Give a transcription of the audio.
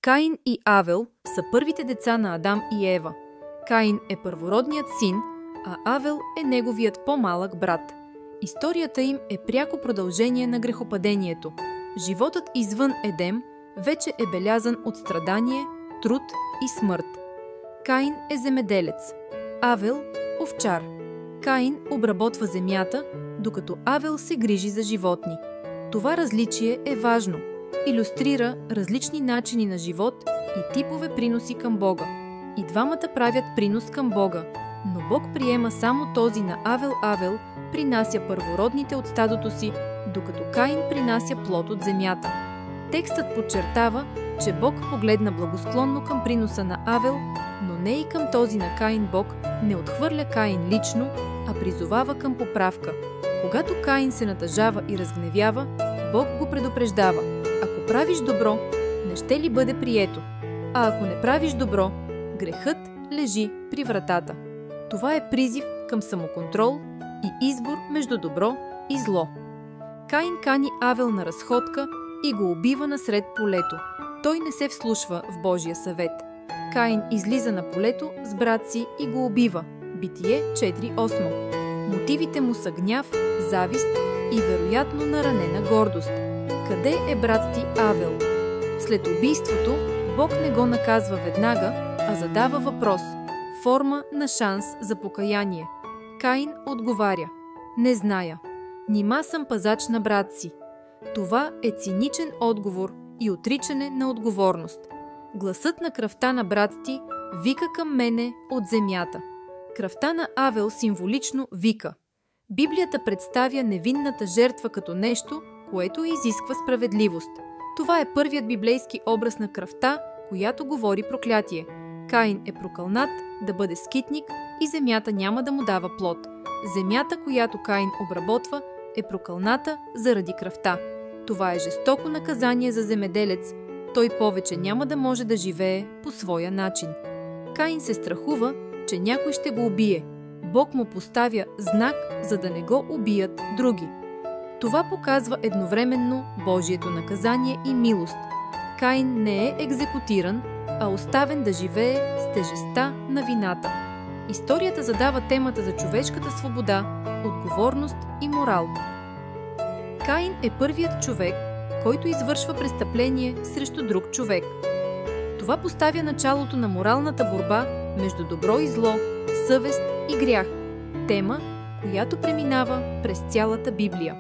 Каин и Авел са първите деца на Адам и Ева. Каин е първородният син, а Авел е неговият по-малък брат. Историята им е пряко продължение на грехопадението. Животът извън Едем вече е белязан от страдание, труд и смърт. Каин е земеделец, Авел – овчар. Каин обработва земята, докато Авел се грижи за животни. Това различие е важно. Илюстрира различни начини на живот и типове приноси към Бога. И двамата правят принос към Бога, но Бог приема само този на Авел. Авел принася първородните от стадото си, докато Каин принася плод от земята. Текстът подчертава, че Бог погледна благосклонно към приноса на Авел, но не и към този на Каин. Бог не отхвърля Каин лично, а призовава към поправка. Когато Каин се натъжава и разгневява, Бог го предупреждава: ако правиш добро, не ще ли бъде прието? А ако не правиш добро, грехът лежи при вратата. Това е призив към самоконтрол и избор между добро и зло. Каин кани Авел на разходка и го убива насред полето. Той не се вслушва в Божия съвет. Каин излиза на полето с брат си и го убива. Битие 4:8. Мотивите му са гняв, завист и вероятно наранена гордост. Къде е брат ти Авел? След убийството Бог не го наказва веднага, а задава въпрос, форма на шанс за покаяние. Каин отговаря: не зная. Нима съм пазач на брат си. Това е циничен отговор и отричане на отговорност. Гласът на кръвта на брат ти вика към мене от земята. Кръвта на Авел символично вика. Библията представя невинната жертва като нещо, което изисква справедливост. Това е първият библейски образ на кръвта, която говори проклятие. Каин е прокълнат да бъде скитник и земята няма да му дава плод. Земята, която Каин обработва, е прокълната заради кръвта. Това е жестоко наказание за земеделец. Той повече няма да може да живее по своя начин. Каин се страхува, че някой ще го убие. Бог му поставя знак, за да не го убият други. Това показва едновременно Божието наказание и милост. Каин не е екзекутиран, а оставен да живее с тежестта на вината. Историята задава темата за човешката свобода, отговорност и морал. Каин е първият човек, който извършва престъпление срещу друг човек. Това поставя началото на моралната борба между добро и зло, съвест и грях. Тема, която преминава през цялата Библия.